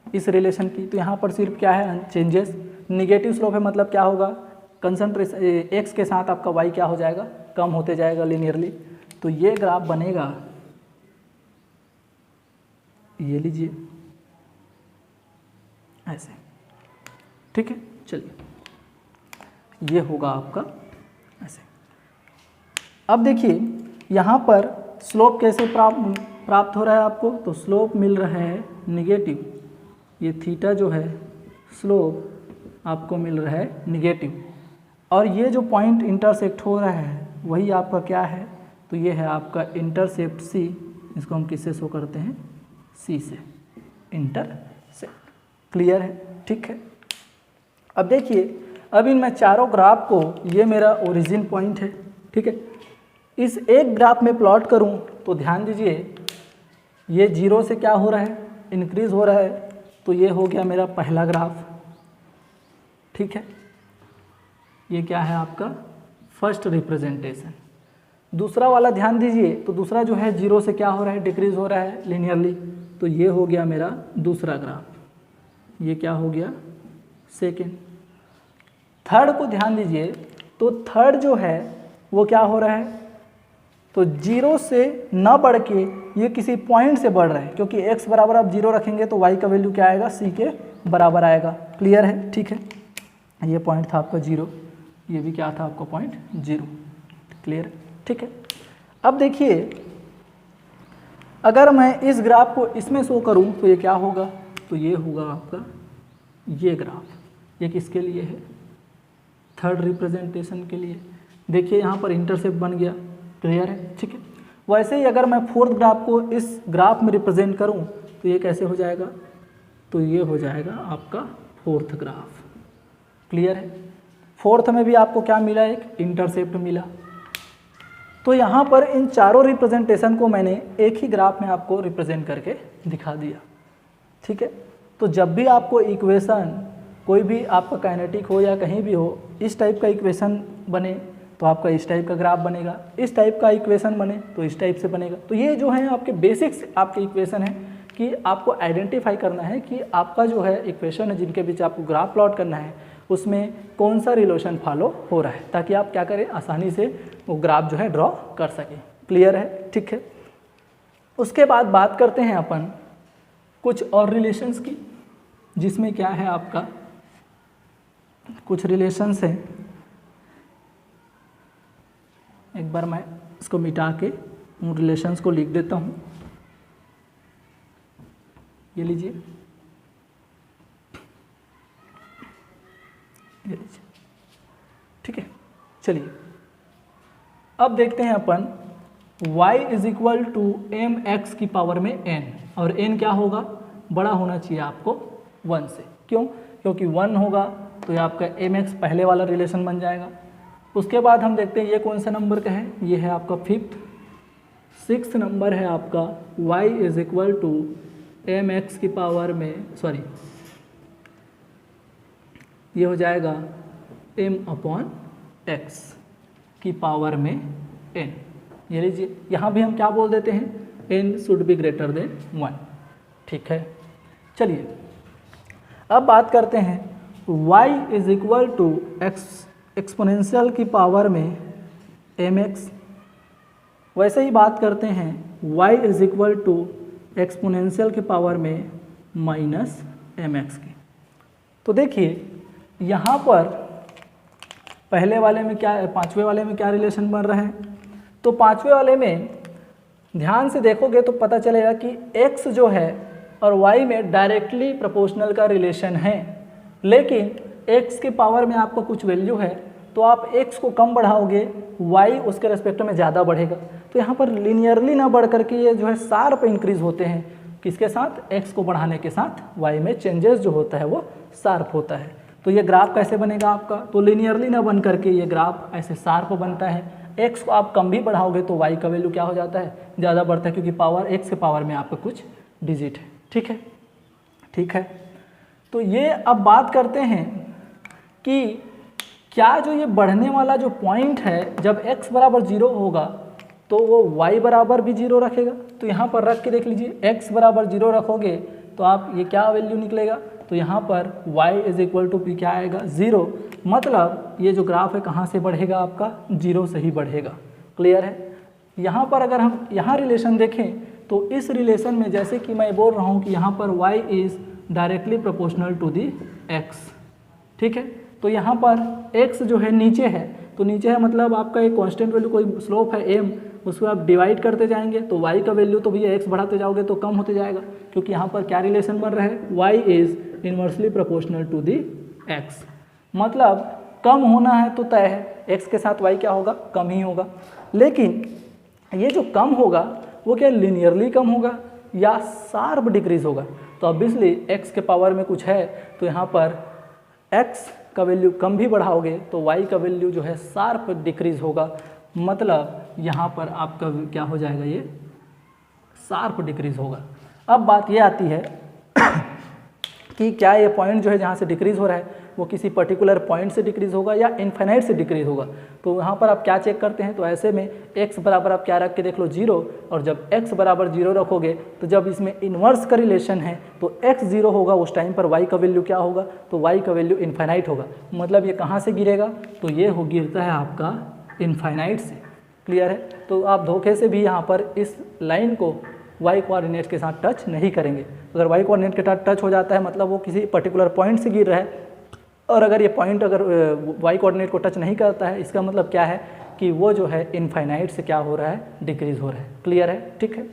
इस रिलेशन की, तो यहाँ पर सिर्फ क्या है, चेंजेस। निगेटिव स्लोप है, मतलब क्या होगा, कंसंट्रेशन x के साथ आपका y क्या हो जाएगा, कम होते जाएगा लीनियरली। तो ये ग्राफ बनेगा, ये लीजिए ऐसे, ठीक है। चलिए ये होगा आपका ऐसे। अब देखिए यहाँ पर स्लोप कैसे प्राप्त हो रहा है आपको, तो स्लोप मिल रहा है निगेटिव, ये थीटा जो है स्लोप आपको मिल रहा है निगेटिव, और ये जो पॉइंट इंटरसेक्ट हो रहा है वही आपका क्या है, तो ये है आपका इंटरसेप्ट C, इसको हम किससे शो करते हैं, C से, इंटरसेप्ट। क्लियर है, ठीक है। अब देखिए, अब इन मैं चारों ग्राफ को, ये मेरा ओरिजिन पॉइंट है, ठीक है, इस एक ग्राफ में प्लॉट करूं तो ध्यान दीजिए ये 0 से क्या हो रहा है, इंक्रीज हो रहा है, तो ये हो गया मेरा पहला ग्राफ, ठीक है। ये क्या है आपका फर्स्ट रिप्रेजेंटेशन। दूसरा वाला ध्यान दीजिए, तो दूसरा जो है 0 से क्या हो रहा है, डिक्रीज हो रहा है लीनियरली, तो ये हो गया मेरा दूसरा ग्राफ। ये क्या हो गया, सेकेंड। थर्ड को ध्यान दीजिए, तो थर्ड जो है वो क्या हो रहा है, तो 0 से न बढ़ के ये किसी पॉइंट से बढ़ रहा है, क्योंकि x बराबर आप 0 रखेंगे तो y का वैल्यू क्या आएगा, c के बराबर आएगा। क्लियर है, ठीक है। ये पॉइंट था आपका 0, ये भी क्या था आपका पॉइंट 0। क्लियर है, ठीक है। अब देखिए अगर मैं इस ग्राफ को इसमें शो करूं तो ये क्या होगा, तो ये होगा आपका ये ग्राफ। ये किसके लिए है, थर्ड रिप्रेजेंटेशन के लिए। देखिए यहाँ पर इंटरसेप्ट बन गया। क्लियर है, ठीक है। वैसे ही अगर मैं फोर्थ ग्राफ को इस ग्राफ में रिप्रेजेंट करूं तो ये कैसे हो जाएगा, तो ये हो जाएगा आपका फोर्थ ग्राफ। क्लियर है। फोर्थ में भी आपको क्या मिला, एक इंटरसेप्ट मिला। तो यहाँ पर इन चारों रिप्रेजेंटेशन को मैंने एक ही ग्राफ में आपको रिप्रेजेंट करके दिखा दिया, ठीक है। तो जब भी आपको इक्वेशन, कोई भी आपका काइनेटिक हो या कहीं भी हो, इस टाइप का इक्वेशन बने तो आपका इस टाइप का ग्राफ बनेगा, इस टाइप का इक्वेशन बने तो इस टाइप से बनेगा। तो ये जो है आपके बेसिक्स आपके इक्वेशन है कि आपको आइडेंटिफाई करना है कि आपका जो है इक्वेशन है जिनके बीच आपको ग्राफ प्लॉट करना है उसमें कौन सा रिलेशन फॉलो हो रहा है, ताकि आप क्या करें, आसानी से वो ग्राफ जो है ड्रॉ कर सकें। क्लियर है, ठीक है। उसके बाद बात करते हैं अपन कुछ और रिलेशंस की, जिसमें क्या है आपका कुछ रिलेशंस हैं। एक बार मैं इसको मिटा के उन रिलेशंस को लिख देता हूँ। ये लीजिए, ये लीजिए, ठीक है। चलिए अब देखते हैं अपन y is equal to M X की पावर में n, और n क्या होगा, बड़ा होना चाहिए आपको 1 से। क्यों, क्योंकि 1 होगा तो ये आपका एम एक्स पहले वाला रिलेशन बन जाएगा। उसके बाद हम देखते हैं ये कौन सा नंबर का है, ये है आपका फिफ्थ। सिक्स्थ नंबर है आपका y is equal to M X की पावर में, सॉरी ये हो जाएगा m अपॉन x की पावर में n। ये लीजिए, यहाँ भी हम क्या बोल देते हैं, n should be greater than 1, ठीक है। चलिए अब बात करते हैं y is equal to X exponential की पावर में mx, वैसे ही बात करते हैं y is equal to exponential की पावर में माइनस mx की। तो देखिए यहाँ पर पहले वाले में क्या, पांचवें वाले में क्या रिलेशन बन रहा है, तो पांचवें वाले में ध्यान से देखोगे तो पता चलेगा कि x जो है और y में डायरेक्टली प्रोपोर्शनल का रिलेशन है, लेकिन x के पावर में आपका कुछ वैल्यू है तो आप x को कम बढ़ाओगे y उसके रेस्पेक्ट में ज़्यादा बढ़ेगा। तो यहाँ पर लिनियरली ना बढ़ करके ये जो है शार्प इंक्रीज होते हैं, किसके साथ, x को बढ़ाने के साथ y में चेंजेस जो होता है वो शार्प होता है। तो ये ग्राफ कैसे बनेगा आपका, तो लिनियरली ना बन करके ये ग्राफ ऐसे शार्प बनता है। x को आप कम भी बढ़ाओगे तो y का वैल्यू क्या हो जाता है, ज़्यादा बढ़ता है, क्योंकि पावर x के पावर में आपका कुछ डिजिट है। ठीक है, ठीक है। तो ये अब बात करते हैं कि क्या जो ये बढ़ने वाला जो पॉइंट है, जब x बराबर 0 होगा तो वो y बराबर भी 0 रखेगा। तो यहाँ पर रख के देख लीजिए, x बराबर 0 रखोगे तो आप ये क्या वैल्यू निकलेगा, तो यहाँ पर y is equal to P क्या आएगा, 0। मतलब ये जो ग्राफ है कहाँ से बढ़ेगा, आपका 0 से ही बढ़ेगा। क्लियर है। यहाँ पर अगर हम यहाँ रिलेशन देखें तो इस रिलेशन में जैसे कि मैं बोल रहा हूँ कि यहाँ पर y is directly proportional to the x। ठीक है, तो यहाँ पर x जो है नीचे है, तो नीचे है मतलब आपका एक कांस्टेंट वैल्यू कोई स्लोप है m, उसको आप डिवाइड करते जाएंगे तो y का वैल्यू तो भैया x बढ़ाते जाओगे तो कम होते जाएगा, क्योंकि यहाँ पर क्या रिलेशन बन रहा है, y is inversely proportional to the x। मतलब कम होना है तो तय है, x के साथ y क्या होगा, कम ही होगा। लेकिन ये जो कम होगा वो क्या लिनियरली कम होगा या शार्प डिक्रीज होगा, तो ऑब्वियसली x के पावर में कुछ है तो यहाँ पर x का वैल्यू कम भी बढ़ाओगे तो y का वैल्यू जो है शार्प डिक्रीज होगा। मतलब यहाँ पर आपका क्या हो जाएगा, ये शार्प डिक्रीज होगा। अब बात ये आती है कि क्या ये पॉइंट जो है जहाँ से डिक्रीज हो रहा है वो किसी पर्टिकुलर पॉइंट से डिक्रीज होगा या इन्फिनाइट से डिक्रीज होगा। तो यहाँ पर आप क्या चेक करते हैं, तो ऐसे में x बराबर आप क्या रख के देख लो, 0। और जब x बराबर 0 रखोगे तो जब इसमें इन्वर्स का रिलेशन है तो x 0 होगा, उस टाइम पर y का वैल्यू क्या होगा, तो y का वैल्यू इन्फिनाइट होगा। मतलब ये कहाँ से गिरेगा, तो ये हो गिरता है आपका इन्फिनाइट से। क्लियर है। तो आप धोखे से भी यहाँ पर इस लाइन को y कोऑर्डिनेट के साथ टच नहीं करेंगे। अगर y कोऑर्डिनेट के साथ टच हो जाता है मतलब वो किसी पर्टिकुलर पॉइंट से गिर रहा है, और अगर ये पॉइंट अगर y कोऑर्डिनेट को टच नहीं करता है, इसका मतलब क्या है कि वो जो है इनफाइनाइट से क्या हो रहा है, डिक्रीज हो रहा है। क्लियर है, ठीक है।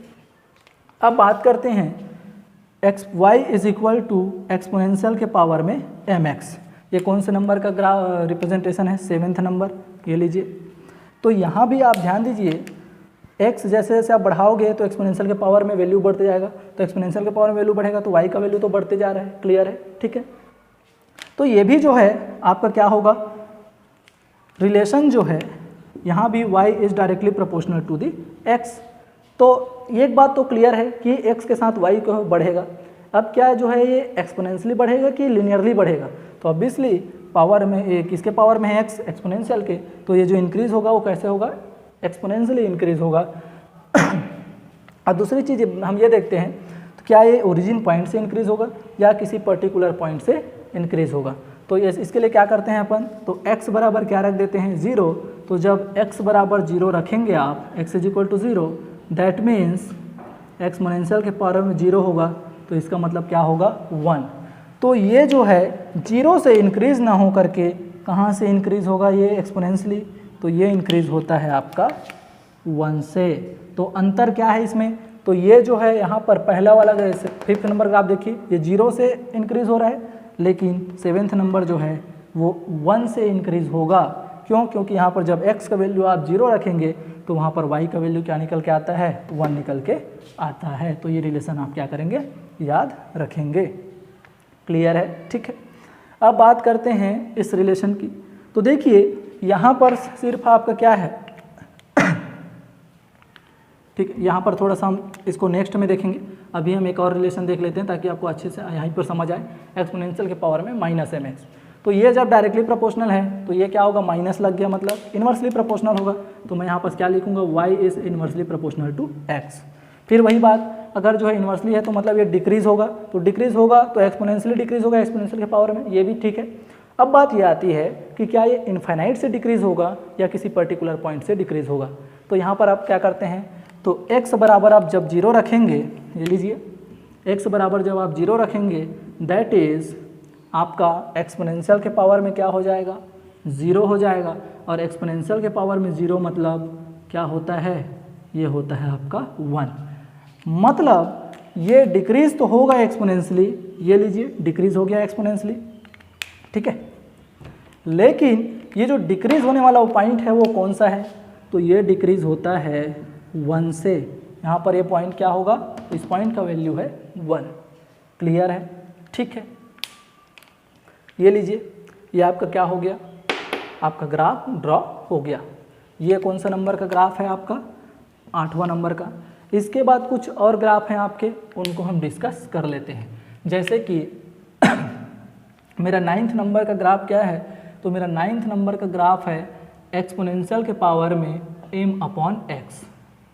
अब बात करते हैं y is equal to exponential के पावर में mx। ये कौन से नंबर का रिप्रेजेंटेशन है, 7th नंबर, ये लीजिए। तो यहाँ भी आप ध्यान दीजिए, x जैसे जैसे आप बढ़ाओगे तो एक्सपोनेंशियल के पावर में वैल्यू बढ़ते जाएगा, तो एक्सपोनेंशियल के पावर में वैल्यू बढ़ेगा तो y का वैल्यू तो बढ़ते जा रहा है। क्लियर है, ठीक है। तो ये भी जो है आपका क्या होगा, रिलेशन जो है यहाँ भी y is directly proportional to the x। तो एक बात तो क्लियर है कि x के साथ y को बढ़ेगा। अब क्या जो है ये एक्सपोनेंशियली बढ़ेगा कि लिनियरली बढ़ेगा, तो ऑब्वियसली पावर में किसके पावर में है, x एक्सपोनेंशियल के, तो ये जो इंक्रीज होगा वो कैसे होगा, एक्सपोनेंशियली इंक्रीज होगा। और दूसरी चीज़ हम ये देखते हैं तो क्या ये ओरिजिन पॉइंट से इंक्रीज होगा या किसी पर्टिकुलर पॉइंट से इंक्रीज होगा। तो इसके लिए क्या करते हैं अपन, तो x बराबर क्या रख देते हैं, 0। तो जब x बराबर 0 रखेंगे आप, x is equal to 0, that means exponential के पावर में 0 होगा, तो इसका मतलब क्या होगा, 1। तो ये जो है 0 से इंक्रीज ना हो करके कहाँ से इंक्रीज होगा, ये एक्सपोनेंशियली, तो ये इंक्रीज होता है आपका 1 से। तो अंतर क्या है इसमें, तो ये जो है यहाँ पर पहला वाला 5th नंबर का आप देखिए, ये 0 से इंक्रीज हो रहा है, लेकिन 7th नंबर जो है वो 1 से इंक्रीज होगा। क्यों, क्योंकि यहाँ पर जब x का वैल्यू आप 0 रखेंगे तो वहाँ पर y का वैल्यू क्या निकल के आता है, 1 निकल के आता है। तो ये रिलेशन आप क्या करेंगे, याद रखेंगे। क्लियर है, ठीक है। अब बात करते हैं इस रिलेशन की। तो देखिए यहाँ पर सिर्फ आपका क्या है, ठीक है, यहाँ पर थोड़ा सा हम इसको नेक्स्ट में देखेंगे। अभी हम एक और रिलेशन देख लेते हैं ताकि आपको अच्छे से यहाँ पर समझ आए। एक्सपोनेंशियल के पावर में -mx, तो ये जब डायरेक्टली प्रोपोर्शनल है तो ये क्या होगा, माइनस लग गया, मतलब इन्वर्सली प्रोपोर्शनल होगा। तो मैं यहाँ पर क्या लिखूंगा, y is inversely proportional to x। फिर वही बात, अगर जो है इन्वर्सली है तो मतलब ये डिक्रीज होगा, तो डिक्रीज होगा तो एक्सपोनेंशियली डिक्रीज होगा एक्सपोनेंशियल के पावर में, ये भी ठीक है। अब बात ये आती है कि क्या ये इनफाइनाइट से डिक्रीज़ होगा या किसी पर्टिकुलर पॉइंट से डिक्रीज़ होगा। तो यहाँ पर आप क्या करते हैं, तो x बराबर आप जब 0 रखेंगे, ये लीजिए x बराबर जब आप 0 रखेंगे दैट इज़ आपका एक्सपोनेंशियल के पावर में क्या हो जाएगा, 0 हो जाएगा। और एक्सपोनेंशियल के पावर में 0 मतलब क्या होता है, ये होता है आपका 1। मतलब ये डिक्रीज तो होगा एक्सपोनेंशियली, ये लीजिए डिक्रीज हो गया एक्सपोनेंशियली, ठीक है। लेकिन ये जो डिक्रीज होने वाला पॉइंट है वो कौन सा है, तो ये डिक्रीज होता है 1 से। यहाँ पर ये पॉइंट क्या होगा, तो इस पॉइंट का वैल्यू है 1। क्लियर है, ठीक है। ये लीजिए, ये आपका क्या हो गया, आपका ग्राफ ड्रॉ हो गया। ये कौन सा नंबर का ग्राफ है, आपका 8वां नंबर का। इसके बाद कुछ और ग्राफ हैं आपके, उनको हम डिस्कस कर लेते हैं। जैसे कि मेरा 9th नंबर का ग्राफ क्या है, तो मेरा 9th नंबर का ग्राफ है एक्सपोनेंशियल के पावर में m/x,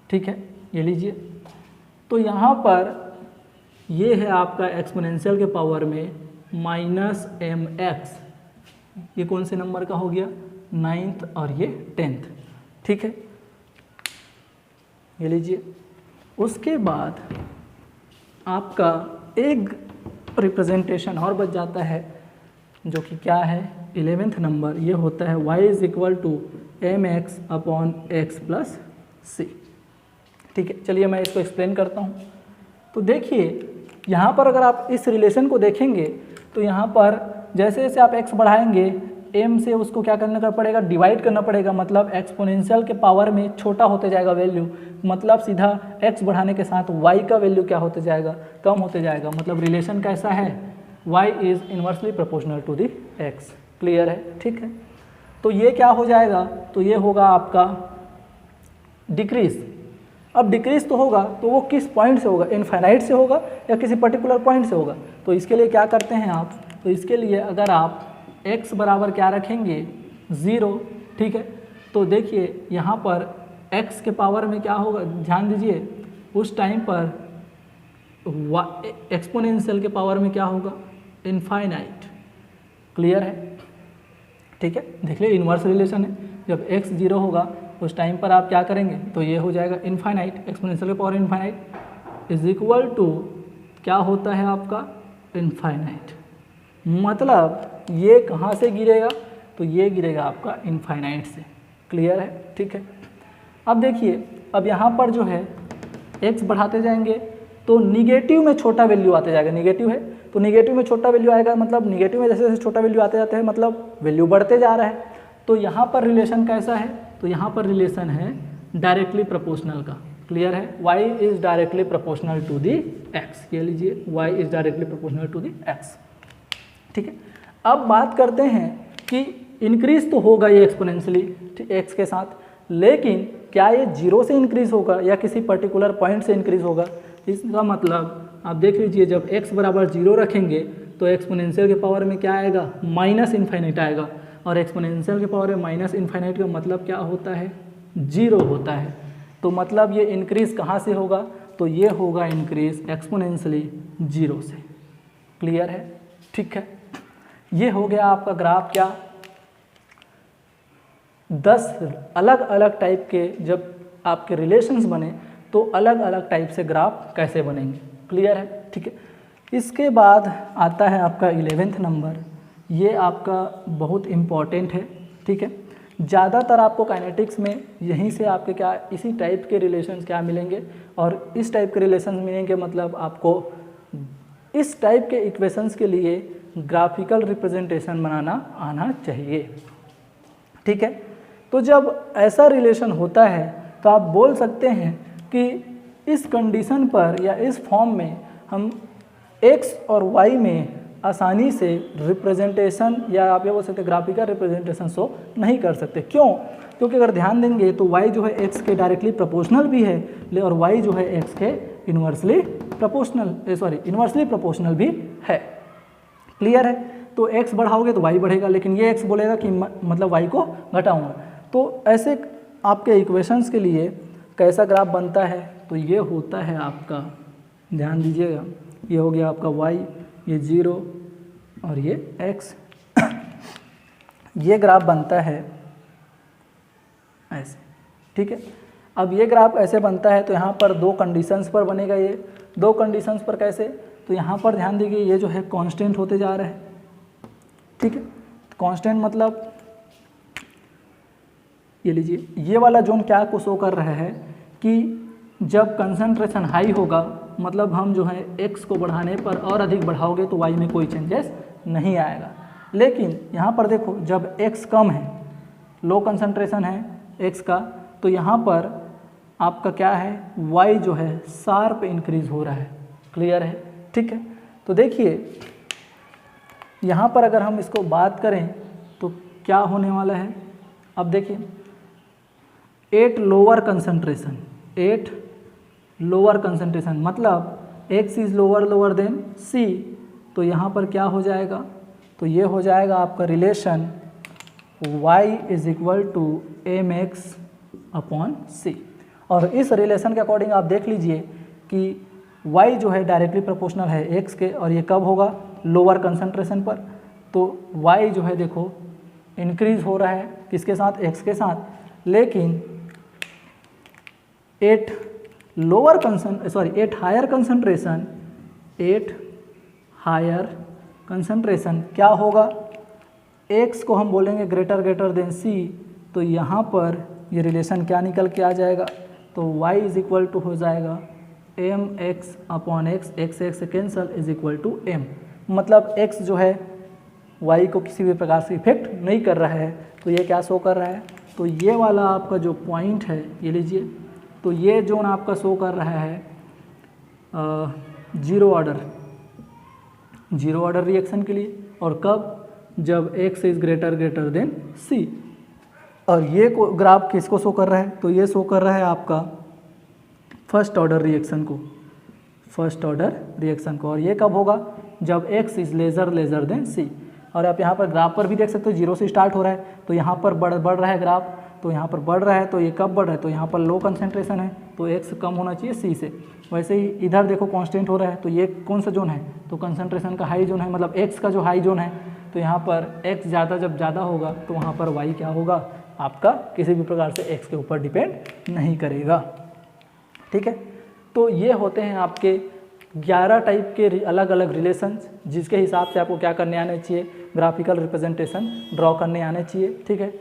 ठीक है। ये लीजिए, तो यहाँ पर ये है आपका एक्सपोनेंशियल के पावर में -mx। ये कौन से नंबर का हो गया, 9th और ये 10th, ठीक है। ये लीजिए, उसके बाद आपका एक रिप्रेजेंटेशन और बच जाता है जो कि क्या है, 11th नंबर। ये होता है y = mx/x + c, ठीक है। चलिए मैं इसको एक्सप्लेन करता हूँ। तो देखिए यहाँ पर अगर आप इस रिलेशन को देखेंगे तो यहाँ पर जैसे जैसे आप x बढ़ाएंगे m से उसको क्या करना कर पड़ेगा, डिवाइड करना पड़ेगा। मतलब एक्सपोनेंशियल के पावर में छोटा होते जाएगा वैल्यू, मतलब सीधा x बढ़ाने के साथ y का वैल्यू क्या होते जाएगा, कम होते जाएगा। मतलब रिलेशन कैसा है, y is inversely proportional to the x। Clear है, ठीक है। तो ये क्या हो जाएगा, तो ये होगा आपका डिक्रीज। अब डिक्रीज तो होगा तो वो किस पॉइंट से होगा, इनफाइनाइट से होगा या किसी पर्टिकुलर पॉइंट से होगा। तो इसके लिए क्या करते हैं आप, तो इसके लिए अगर आप x बराबर क्या रखेंगे, 0, ठीक है। तो देखिए यहाँ पर x के पावर में क्या होगा, ध्यान दीजिए उस टाइम पर एक्सपोनेंशियल के पावर में क्या होगा, इनफाइनाइट। क्लियर है, ठीक है। देख लीजिए इन्वर्स रिलेशन है, जब x 0 होगा उस टाइम पर आप क्या करेंगे, तो ये हो जाएगा इनफाइनाइट। एक्सपोनेंशियल के power infinite is equal to क्या होता है आपका, इनफाइनाइट। मतलब ये कहाँ से गिरेगा, तो ये गिरेगा आपका इनफाइनाइट से। क्लियर है, ठीक है। अब देखिए, अब यहाँ पर जो है x बढ़ाते जाएंगे तो निगेटिव में छोटा वैल्यू आते जाएगा। निगेटिव है तो निगेटिव में छोटा वैल्यू आएगा, मतलब निगेटिव में जैसे जैसे छोटा वैल्यू आते जाते हैं मतलब वैल्यू बढ़ते जा रहा है। तो यहाँ पर रिलेशन कैसा है, तो यहाँ पर रिलेशन है डायरेक्टली प्रोपोर्शनल का। क्लियर है, y is directly proportional to the x। ये लीजिए y is directly proportional to the x, ठीक है। अब बात करते हैं कि इंक्रीज तो होगा ये एक्सपोनेंशियली x के साथ, लेकिन क्या ये 0 से इंक्रीज होगा या किसी पर्टिकुलर पॉइंट से इंक्रीज होगा। इसका मतलब आप देख लीजिए, जब x बराबर 0 रखेंगे तो एक्सपोनेंशियल के पावर में क्या आएगा, -इनफाइनाइट आएगा। और एक्सपोनेंशियल के पावर में -इनफाइनाइट का मतलब क्या होता है, 0 होता है। तो मतलब ये इंक्रीज कहाँ से होगा, तो ये होगा इंक्रीज एक्सपोनेंशियली 0 से। क्लियर है, ठीक है। ये हो गया आपका ग्राफ क्या, 10 अलग अलग टाइप के जब आपके रिलेशंस बने तो अलग अलग टाइप से ग्राफ कैसे बनेंगे। क्लियर है, ठीक है। इसके बाद आता है आपका 11th नंबर। ये आपका बहुत इम्पॉर्टेंट है, ठीक है। ज़्यादातर आपको काइनेटिक्स में यहीं से आपके क्या इसी टाइप के रिलेशंस क्या मिलेंगे, और इस टाइप के रिलेशंस मिलेंगे मतलब आपको इस टाइप के इक्वेशंस के लिए ग्राफिकल रिप्रेजेंटेशन बनाना आना चाहिए, ठीक है। तो जब ऐसा रिलेशन होता है तो आप बोल सकते हैं कि इस कंडीशन पर या इस फॉर्म में हम x और y में आसानी से रिप्रेजेंटेशन या आप ये बोल सकते हैं ग्राफिकल रिप्रेजेंटेशन शो नहीं कर सकते। क्यों, क्योंकि अगर ध्यान देंगे तो y जो है x के डायरेक्टली प्रोपोर्शनल भी है और y जो है x के इन्वर्सली प्रोपोर्शनल भी है। क्लियर है, तो x बढ़ाओगे तो y बढ़ेगा, लेकिन ये x बोलेगा कि मतलब y को घटाऊंगा। तो ऐसे आपके इक्वेशंस के लिए कैसा ग्राफ बनता है, तो ये होता है आपका, ध्यान दीजिएगा, ये हो गया आपका y, ये 0 और ये x। ये ग्राफ बनता है ऐसे, ठीक है। अब ये ग्राफ ऐसे बनता है तो यहाँ पर दो कंडीशंस पर बनेगा। ये दो कंडीशंस पर कैसे, तो यहाँ पर ध्यान दीजिए ये जो है कांस्टेंट होते जा रहे हैं, ठीक है। कांस्टेंट मतलब ये लीजिए, ये वाला जोन क्या को शो कर रहा है कि जब कंसंट्रेशन हाई होगा, मतलब हम जो है x को बढ़ाने पर और अधिक बढ़ाओगे तो y में कोई चेंजेस नहीं आएगा। लेकिन यहाँ पर देखो जब x कम है, लो कंसंट्रेशन है x का, तो यहाँ पर आपका क्या है, y जो है शार्प इंक्रीज हो रहा है। क्लियर है, ठीक है। तो देखिए यहाँ पर अगर हम इसको बात करें तो क्या होने वाला है, अब देखिए 8 लोअर कंसंट्रेशन, 8 लोअर कंसंट्रेशन मतलब x is lower than c, तो यहाँ पर क्या हो जाएगा, तो ये हो जाएगा आपका relation y is equal to mx upon c। और इस रिलेशन के अकॉर्डिंग आप देख लीजिए कि y जो है डायरेक्टली प्रोपोर्शनल है x के, और ये कब होगा, लोअर कंसंट्रेशन पर। तो y जो है देखो इंक्रीज हो रहा है किसके साथ, x के साथ। लेकिन 8 हायर कंसंट्रेशन क्या होगा, x को हम बोलेंगे ग्रेटर देन c, तो यहाँ पर ये रिलेशन क्या निकल के आ जाएगा, तो y इज इक्वल टू हो जाएगा mx अपॉन x से cancel is equal to m। मतलब x जो है y को किसी भी प्रकार से इफेक्ट नहीं कर रहा है। तो ये क्या शो कर रहा है, तो ये वाला आपका जो पॉइंट है ये लीजिए, तो ये जोन आपका शो कर रहा है जीरो ऑर्डर रिएक्शन के लिए, और कब, जब x is greater than c। और ये ग्राफ किसको शो कर रहा है, तो ये शो कर रहा है आपका फर्स्ट ऑर्डर रिएक्शन को, और ये कब होगा, जब x is lesser than c। और आप यहाँ पर ग्राफ पर भी देख सकते हो 0 से स्टार्ट हो रहा है, तो यहाँ पर बढ़ रहा है ग्राफ, तो यहाँ पर बढ़ रहा है, तो ये कब बढ़ रहा है, तो यहाँ पर लो कंसंट्रेशन है तो x कम होना चाहिए c से। वैसे ही इधर देखो कांस्टेंट हो रहा है, तो ये कौन सा जोन है, तो कंसंट्रेशन का हाई जोन है, मतलब x का जो हाई जोन है। तो यहाँ पर x जब ज़्यादा होगा तो वहाँ पर y क्या होगा, आपका किसी भी प्रकार से x के ऊपर डिपेंड नहीं करेगा, ठीक है। तो ये होते हैं आपके 11 टाइप के अलग अलग रिलेशंस, जिसके हिसाब से आपको क्या करने आने चाहिए, ग्राफिकल रिप्रेजेंटेशन ड्रॉ करने आने चाहिए, ठीक है।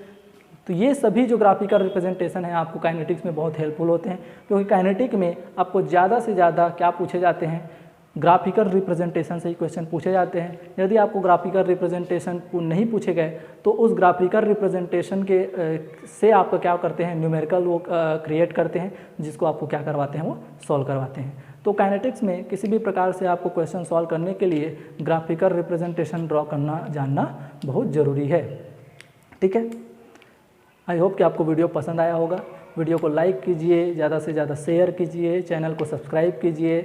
तो ये सभी जो ग्राफिकल रिप्रेजेंटेशन है आपको काइनेटिक्स में बहुत हेल्पफुल होते हैं, क्योंकि काइनेटिक में आपको ज़्यादा से ज़्यादा क्या पूछे जाते हैं, ग्राफिकल रिप्रेजेंटेशन से ही क्वेश्चन पूछे जाते हैं। यदि आपको ग्राफिकल रिप्रेजेंटेशन नहीं पूछे गए तो उस ग्राफिकल रिप्रेजेंटेशन के से आपका क्या करते हैं, न्यूमेरिकल वो क्रिएट करते हैं, जिसको आपको क्या करवाते हैं, वो सॉल्व करवाते हैं। तो काइनेटिक्स में किसी भी प्रकार से आपको क्वेश्चन सॉल्व करने के लिए ग्राफिकल रिप्रेजेंटेशन ड्रॉ करना जानना बहुत ज़रूरी है, ठीक है। आई होप कि आपको वीडियो पसंद आया होगा। वीडियो को लाइक कीजिए, ज़्यादा से ज़्यादा शेयर कीजिए, चैनल को सब्सक्राइब कीजिए,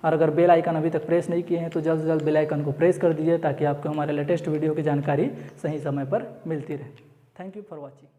और अगर बेल आइकन अभी तक प्रेस नहीं किए हैं तो जल्द से जल्द बेल आइकन को प्रेस कर दीजिए, ताकि आपको हमारे लेटेस्ट वीडियो की जानकारी सही समय पर मिलती रहे। Thank you for watching.